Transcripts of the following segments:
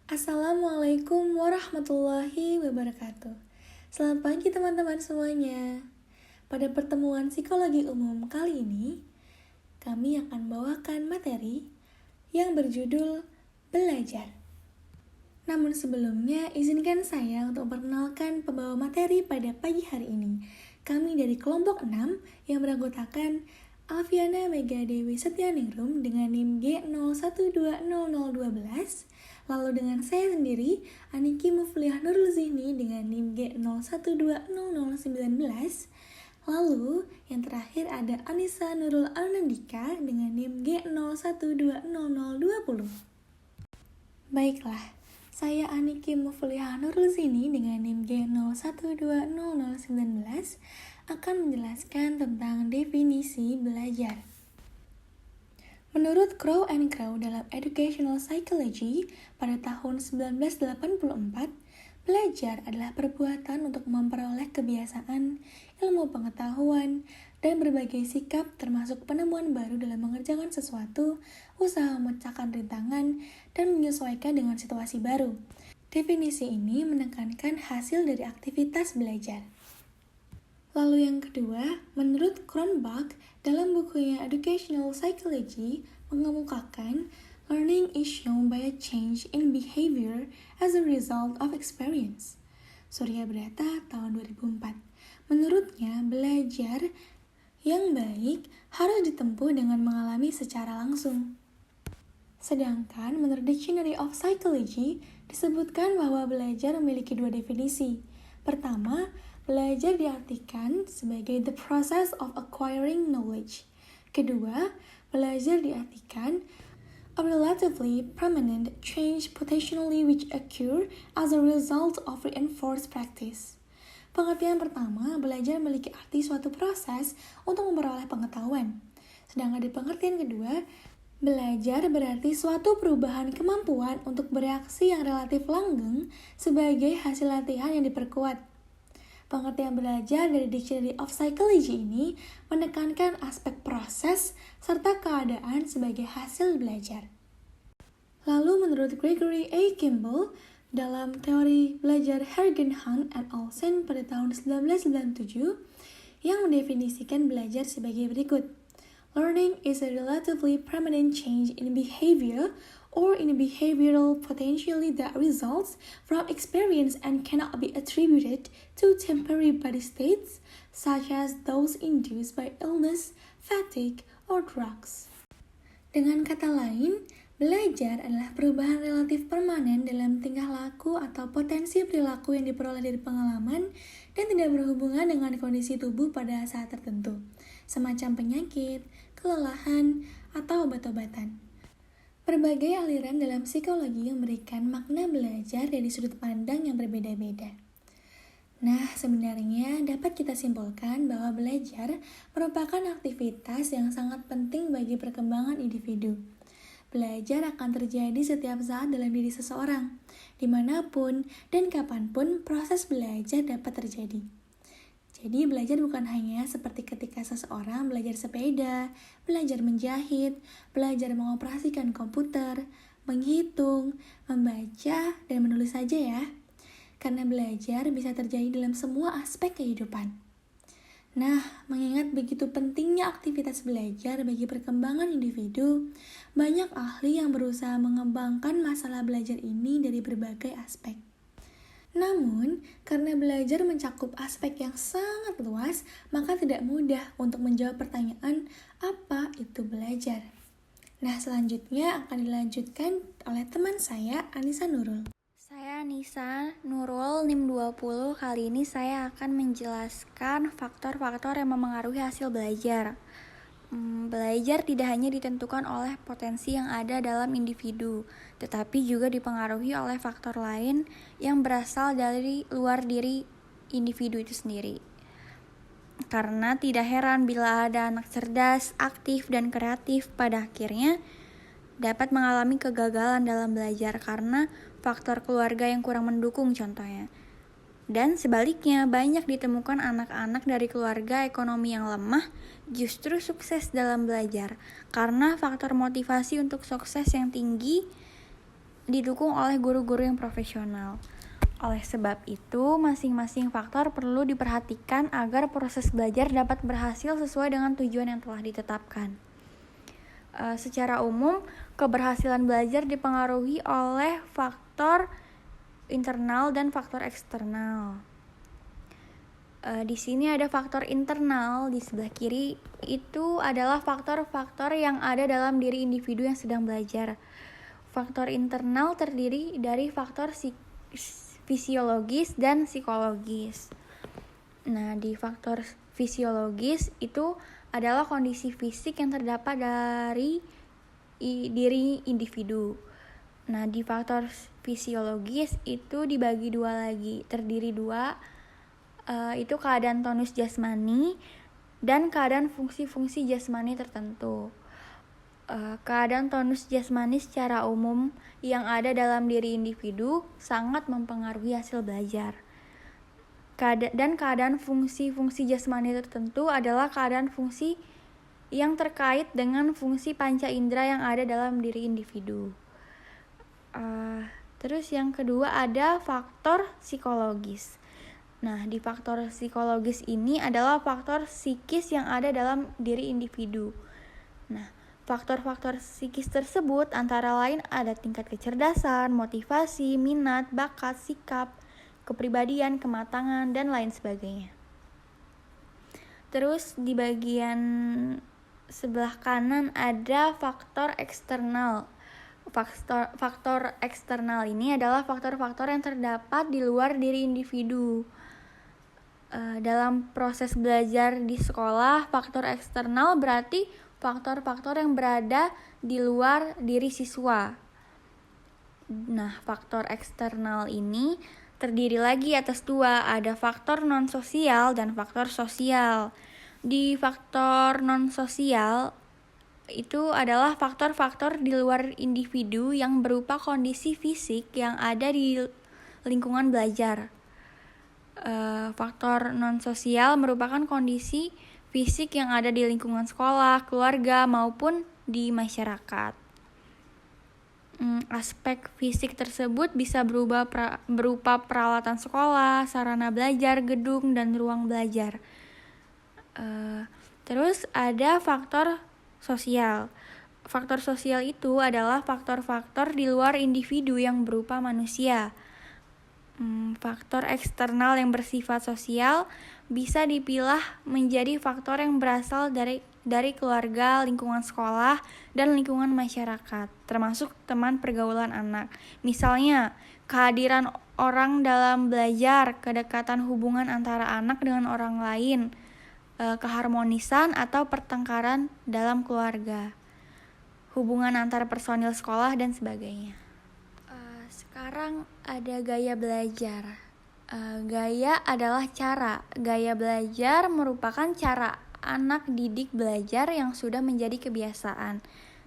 Assalamualaikum warahmatullahi wabarakatuh. Selamat pagi teman-teman semuanya. Pada pertemuan psikologi umum kali ini, kami akan bawakan materi yang berjudul Belajar. Namun sebelumnya, izinkan saya untuk memperkenalkan pembawa materi pada pagi hari ini. Kami dari kelompok 6 yang beranggotakan Alfiana Mega Dewi Setyaningrum dengan NIM G01200012, lalu dengan saya sendiri, Aniki Mufliah Nurul Zihni dengan NIM G01200019, lalu yang terakhir ada Anissa Nurul Arnandika dengan NIM G01200020. Baiklah, saya Aniki Mufliah Nurul Zihni dengan NIM G01200019 akan menjelaskan tentang definisi belajar. Menurut Crow and Crow dalam Educational Psychology pada tahun 1984, belajar adalah perbuatan untuk memperoleh kebiasaan, ilmu pengetahuan, dan berbagai sikap termasuk penemuan baru dalam mengerjakan sesuatu, usaha memecahkan rintangan, dan menyesuaikan dengan situasi baru. Definisi ini menekankan hasil dari aktivitas belajar. Lalu yang kedua, menurut Cronbach dalam bukunya Educational Psychology mengemukakan learning is shown by a change in behavior as a result of experience. Surya Brata tahun 2004. Menurutnya, belajar yang baik harus ditempuh dengan mengalami secara langsung. Sedangkan menurut Dictionary of Psychology disebutkan bahwa belajar memiliki dua definisi. Pertama, belajar diartikan sebagai the process of acquiring knowledge. Kedua, belajar diartikan a relatively permanent change potentially which occur as a result of reinforced practice. Pengertian pertama, belajar memiliki arti suatu proses untuk memperoleh pengetahuan. Sedangkan di pengertian kedua, belajar berarti suatu perubahan kemampuan untuk bereaksi yang relatif langgeng sebagai hasil latihan yang diperkuat. Pengertian belajar dari Dictionary of Psychology ini menekankan aspek proses serta keadaan sebagai hasil belajar. Lalu menurut Gregory A. Kimball, dalam teori belajar Hergenhan et al. Pada tahun 1997, yang mendefinisikan belajar sebagai berikut. Learning is a relatively permanent change in behavior or in behavioral potentially that results from experience and cannot be attributed to temporary body states such as those induced by illness, fatigue, or drugs. Dengan kata lain, belajar adalah perubahan relatif permanen dalam tingkah laku atau potensi perilaku yang diperoleh dari pengalaman dan tidak berhubungan dengan kondisi tubuh pada saat tertentu, semacam penyakit, kelelahan, atau obat-obatan. Berbagai aliran dalam psikologi memberikan makna belajar dari sudut pandang yang berbeda-beda. Nah, sebenarnya dapat kita simpulkan bahwa belajar merupakan aktivitas yang sangat penting bagi perkembangan individu. Belajar akan terjadi setiap saat dalam diri seseorang, dimanapun dan kapanpun proses belajar dapat terjadi. Jadi belajar bukan hanya seperti ketika seseorang belajar sepeda, belajar menjahit, belajar mengoperasikan komputer, menghitung, membaca, dan menulis saja ya. Karena belajar bisa terjadi dalam semua aspek kehidupan. Nah, mengingat begitu pentingnya aktivitas belajar bagi perkembangan individu, banyak ahli yang berusaha mengembangkan masalah belajar ini dari berbagai aspek. Namun, karena belajar mencakup aspek yang sangat luas, maka tidak mudah untuk menjawab pertanyaan apa itu belajar. Nah, selanjutnya akan dilanjutkan oleh teman saya, Anissa Nurul. Saya Anissa Nurul, NIM 20. Kali ini saya akan menjelaskan faktor-faktor yang memengaruhi hasil belajar. Belajar tidak hanya ditentukan oleh potensi yang ada dalam individu, tetapi juga dipengaruhi oleh faktor lain yang berasal dari luar diri individu itu sendiri. Karena tidak heran bila ada anak cerdas, aktif, dan kreatif pada akhirnya dapat mengalami kegagalan dalam belajar karena faktor keluarga yang kurang mendukung contohnya. Dan sebaliknya, banyak ditemukan anak-anak dari keluarga ekonomi yang lemah justru sukses dalam belajar karena faktor motivasi untuk sukses yang tinggi didukung oleh guru-guru yang profesional. Oleh sebab itu, masing-masing faktor perlu diperhatikan agar proses belajar dapat berhasil sesuai dengan tujuan yang telah ditetapkan. Secara umum, keberhasilan belajar dipengaruhi oleh faktor internal dan faktor eksternal. Di sini ada faktor internal di sebelah kiri, itu adalah faktor-faktor yang ada dalam diri individu yang sedang belajar. Faktor internal terdiri dari faktor fisiologis dan psikologis. Nah, di faktor fisiologis itu adalah kondisi fisik yang terdapat dari diri individu. Nah, di faktor fisiologis itu dibagi dua lagi, terdiri dua, itu keadaan tonus jasmani dan keadaan fungsi-fungsi jasmani tertentu. Keadaan tonus jasmani secara umum yang ada dalam diri individu sangat mempengaruhi hasil belajar. Dan keadaan fungsi-fungsi jasmani tertentu adalah keadaan fungsi yang terkait dengan fungsi panca indera yang ada dalam diri individu. Terus yang kedua ada faktor psikologis. Nah, di faktor psikologis ini adalah faktor psikis yang ada dalam diri individu. Nah, faktor-faktor psikis tersebut antara lain ada tingkat kecerdasan, motivasi, minat, bakat, sikap, kepribadian, kematangan, dan lain sebagainya. Terus di bagian sebelah kanan ada faktor eksternal. Faktor eksternal ini adalah faktor-faktor yang terdapat di luar diri individu. Dalam proses belajar di sekolah, faktor eksternal berarti faktor-faktor yang berada di luar diri siswa. Nah, faktor eksternal ini terdiri lagi atas dua, ada faktor non-sosial dan faktor sosial. Di faktor non-sosial itu adalah faktor-faktor di luar individu yang berupa kondisi fisik yang ada di lingkungan belajar. Faktor non-sosial merupakan kondisi fisik yang ada di lingkungan sekolah, keluarga, maupun di masyarakat. Aspek fisik tersebut bisa berupa peralatan sekolah, sarana belajar, gedung, dan ruang belajar. Terus ada faktor sosial. Faktor sosial itu adalah faktor-faktor di luar individu yang berupa manusia. Faktor eksternal yang bersifat sosial bisa dipilah menjadi faktor yang berasal dari keluarga, lingkungan sekolah, dan lingkungan masyarakat, termasuk teman pergaulan anak. Misalnya, kehadiran orang dalam belajar, kedekatan hubungan antara anak dengan orang lain, keharmonisan atau pertengkaran dalam keluarga, hubungan antar personil sekolah, dan sebagainya. Sekarang ada gaya belajar. Gaya adalah cara. Gaya belajar merupakan cara anak didik belajar yang sudah menjadi kebiasaan,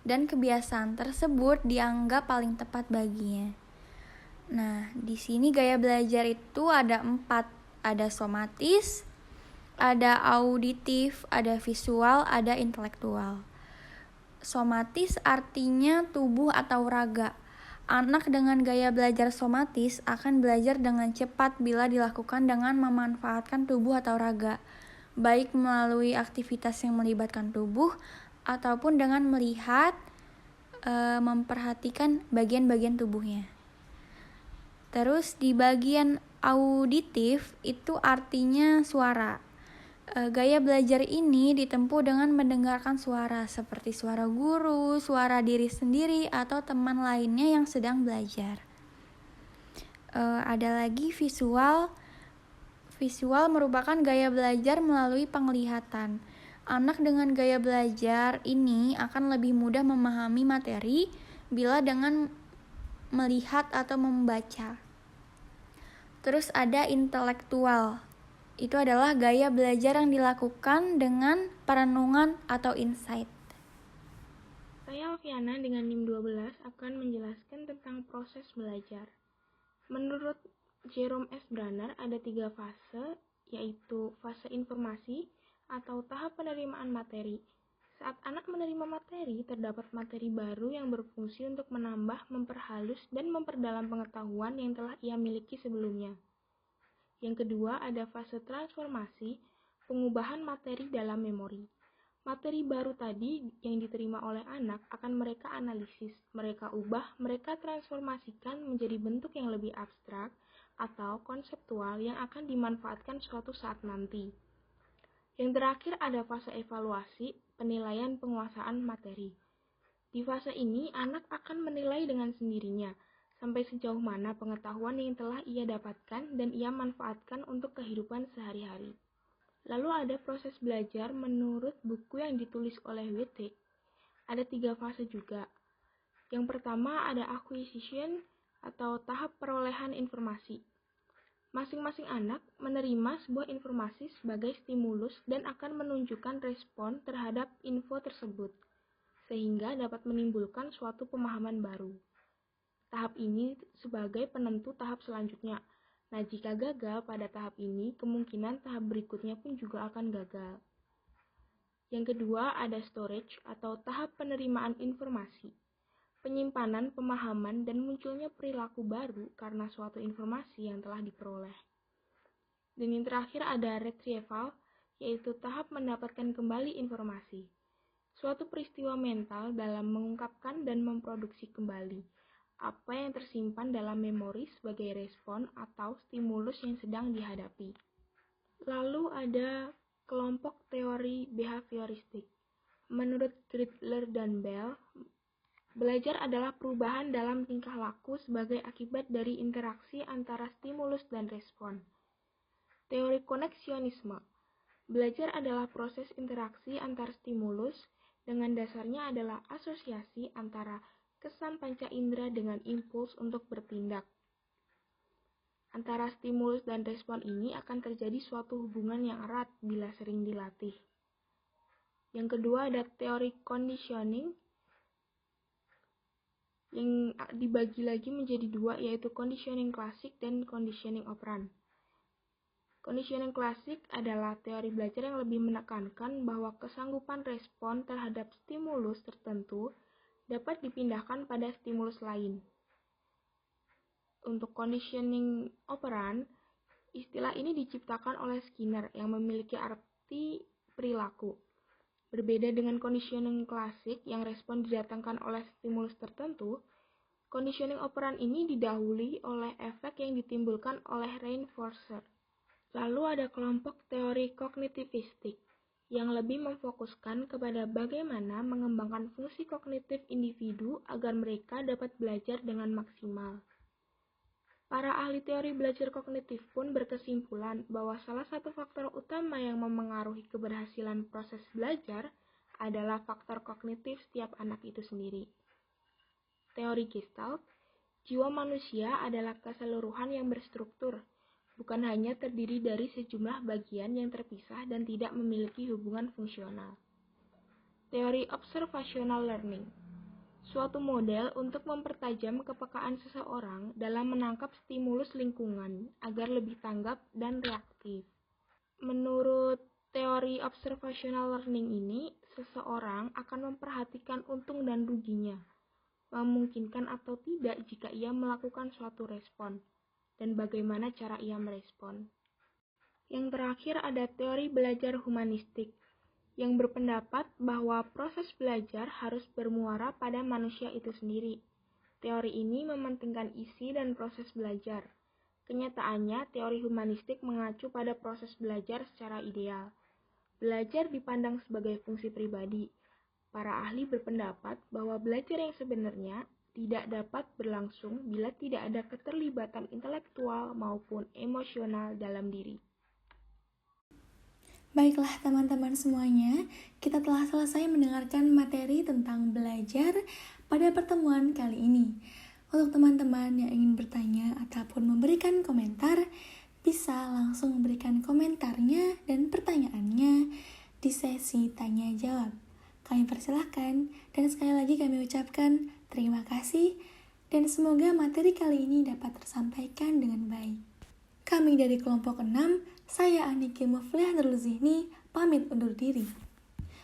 dan kebiasaan tersebut dianggap paling tepat baginya. Nah, di sini gaya belajar itu ada 4. Ada somatis, ada auditif, ada visual, ada intelektual. Somatis artinya tubuh atau raga. Anak dengan gaya belajar somatis akan belajar dengan cepat bila dilakukan dengan memanfaatkan tubuh atau raga, baik melalui aktivitas yang melibatkan tubuh ataupun dengan melihat, memperhatikan bagian-bagian tubuhnya. Terus di bagian auditif itu artinya suara. Gaya belajar ini ditempuh dengan mendengarkan suara seperti suara guru, suara diri sendiri, atau teman lainnya yang sedang belajar. Ada lagi visual. Visual merupakan gaya belajar melalui penglihatan. Anak dengan gaya belajar ini akan lebih mudah memahami materi bila dengan melihat atau membaca. Terus ada intelektual. Itu adalah gaya belajar yang dilakukan dengan perenungan atau insight. Saya Alfiana dengan NIM 12 akan menjelaskan tentang proses belajar. Menurut Jerome S. Branner ada 3 fase, yaitu fase informasi atau tahap penerimaan materi, Saat anak menerima materi, terdapat materi baru yang berfungsi untuk menambah, memperhalus, dan memperdalam pengetahuan yang telah ia miliki sebelumnya. Yang kedua, ada fase transformasi, pengubahan materi dalam memori. Materi baru tadi yang diterima oleh anak akan mereka analisis, mereka ubah, mereka transformasikan menjadi bentuk yang lebih abstrak atau konseptual yang akan dimanfaatkan suatu saat nanti. Yang terakhir ada fase evaluasi, penilaian penguasaan materi. Di fase ini, anak akan menilai dengan sendirinya, sampai sejauh mana pengetahuan yang telah ia dapatkan dan ia manfaatkan untuk kehidupan sehari-hari. Lalu ada proses belajar menurut buku yang ditulis oleh W.T. Ada 3 fase juga. Yang pertama ada acquisition atau tahap perolehan informasi. Masing-masing anak menerima sebuah informasi sebagai stimulus dan akan menunjukkan respon terhadap info tersebut, sehingga dapat menimbulkan suatu pemahaman baru. Tahap ini sebagai penentu tahap selanjutnya. Nah, jika gagal pada tahap ini, kemungkinan tahap berikutnya pun juga akan gagal. Yang kedua ada storage atau tahap penerimaan informasi. Penyimpanan, pemahaman, dan munculnya perilaku baru karena suatu informasi yang telah diperoleh. Dan yang terakhir ada retrieval, yaitu tahap mendapatkan kembali informasi. Suatu peristiwa mental dalam mengungkapkan dan memproduksi kembali apa yang tersimpan dalam memori sebagai respon atau stimulus yang sedang dihadapi. Lalu ada kelompok teori behavioristik. Menurut Gridler dan Bell, belajar adalah perubahan dalam tingkah laku sebagai akibat dari interaksi antara stimulus dan respon. Teori koneksionisme. Belajar adalah proses interaksi antar stimulus, dengan dasarnya adalah asosiasi antara kesan panca indera dengan impuls untuk bertindak. Antara stimulus dan respon ini akan terjadi suatu hubungan yang erat bila sering dilatih. Yang kedua ada teori conditioning, yang dibagi lagi menjadi 2, yaitu conditioning klasik dan conditioning operan. Conditioning klasik adalah teori belajar yang lebih menekankan bahwa kesanggupan respon terhadap stimulus tertentu dapat dipindahkan pada stimulus lain. Untuk conditioning operan, istilah ini diciptakan oleh Skinner yang memiliki arti perilaku. Berbeda dengan conditioning klasik yang respon didatangkan oleh stimulus tertentu, conditioning operan ini didahului oleh efek yang ditimbulkan oleh reinforcer. Lalu ada kelompok teori kognitivistik yang lebih memfokuskan kepada bagaimana mengembangkan fungsi kognitif individu agar mereka dapat belajar dengan maksimal. Para ahli teori belajar kognitif pun berkesimpulan bahwa salah satu faktor utama yang memengaruhi keberhasilan proses belajar adalah faktor kognitif setiap anak itu sendiri. Teori Gestalt, jiwa manusia adalah keseluruhan yang berstruktur, bukan hanya terdiri dari sejumlah bagian yang terpisah dan tidak memiliki hubungan fungsional. Teori Observational Learning, suatu model untuk mempertajam kepekaan seseorang dalam menangkap stimulus lingkungan agar lebih tanggap dan reaktif. Menurut teori observational learning ini, seseorang akan memperhatikan untung dan ruginya, memungkinkan atau tidak jika ia melakukan suatu respon, dan bagaimana cara ia merespon. Yang terakhir ada teori belajar humanistik, yang berpendapat bahwa proses belajar harus bermuara pada manusia itu sendiri. Teori ini mementingkan isi dan proses belajar. Kenyataannya, teori humanistik mengacu pada proses belajar secara ideal. Belajar dipandang sebagai fungsi pribadi. Para ahli berpendapat bahwa belajar yang sebenarnya tidak dapat berlangsung bila tidak ada keterlibatan intelektual maupun emosional dalam diri. Baiklah teman-teman semuanya, kita telah selesai mendengarkan materi tentang belajar pada pertemuan kali ini. Untuk teman-teman yang ingin bertanya ataupun memberikan komentar, bisa langsung memberikan komentarnya dan pertanyaannya di sesi tanya jawab. Kami persilahkan, dan sekali lagi kami ucapkan terima kasih, dan semoga materi kali ini dapat tersampaikan dengan baik. Kami dari kelompok 6, saya Aniki Mufliah Nurul Zihni, pamit undur diri.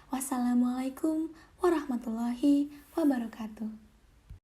Wassalamualaikum warahmatullahi wabarakatuh.